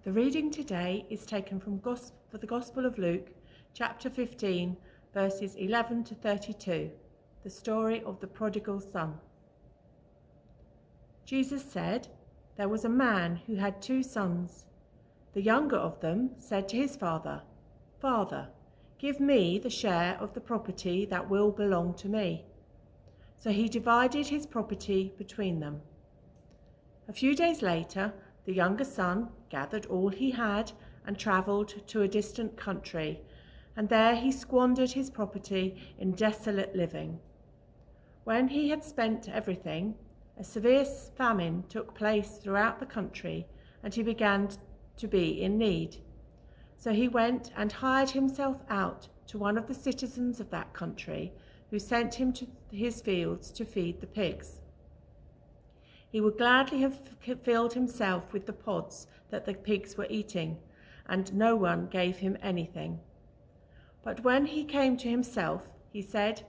The reading today is taken from the Gospel of Luke, chapter 15, verses 11 to 32, the story of the prodigal son. Jesus said, "There was a man who had 2 sons. The younger of them said to his father, 'Father, give me the share of the property that will belong to me.' So he divided his property between them. A few days later, the younger son gathered all he had and travelled to a distant country, and there he squandered his property in desolate living. When he had spent everything, a severe famine took place throughout the country, and he began to be in need. So he went and hired himself out to one of the citizens of that country, who sent him to his fields to feed the pigs. He would gladly have filled himself with the pods that the pigs were eating, and no one gave him anything. But when he came to himself, he said,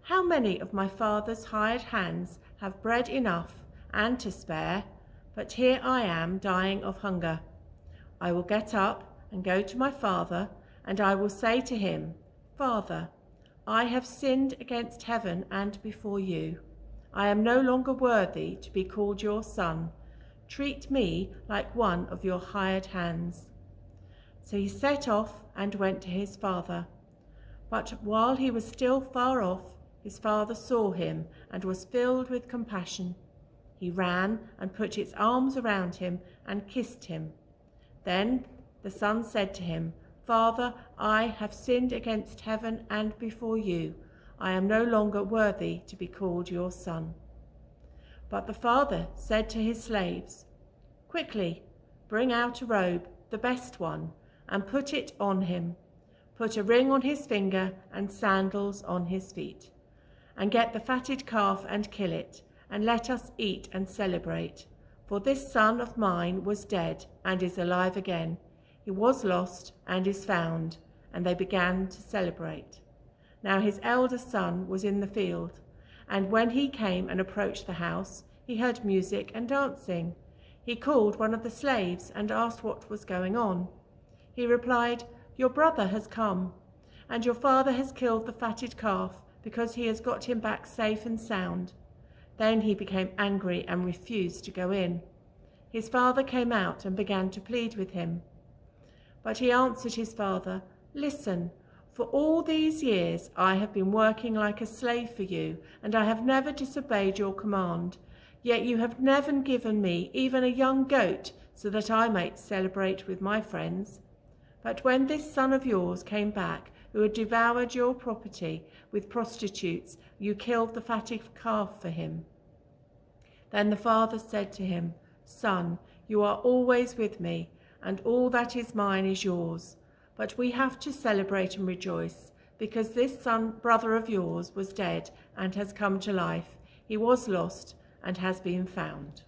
'How many of my father's hired hands have bread enough and to spare, but here I am dying of hunger. I will get up and go to my father, and I will say to him, Father, I have sinned against heaven and before you. I am no longer worthy to be called your son. Treat me like one of your hired hands.' So he set off and went to his father. But while he was still far off, his father saw him and was filled with compassion. He ran and put his arms around him and kissed him. Then the son said to him, 'Father, I have sinned against heaven and before you. I am no longer worthy to be called your son.' But the father said to his slaves, 'Quickly, bring out a robe, the best one, and put it on him. Put a ring on his finger and sandals on his feet. And get the fatted calf and kill it, and let us eat and celebrate. For this son of mine was dead and is alive again. He was lost and is found.' And they began to celebrate. Now his elder son was in the field, and when he came and approached the house, he heard music and dancing. He called one of the slaves and asked what was going on. He replied, 'Your brother has come, and your father has killed the fatted calf because he has got him back safe and sound.' Then he became angry and refused to go in. His father came out and began to plead with him. But he answered his father, 'Listen, for all these years I have been working like a slave for you, and I have never disobeyed your command. Yet you have never given me even a young goat so that I might celebrate with my friends. But when this son of yours came back, who had devoured your property with prostitutes, you killed the fatted calf for him.' Then the father said to him, 'Son, you are always with me, and all that is mine is yours. But we have to celebrate and rejoice, because this brother of yours was dead and has come to life. He was lost and has been found.'"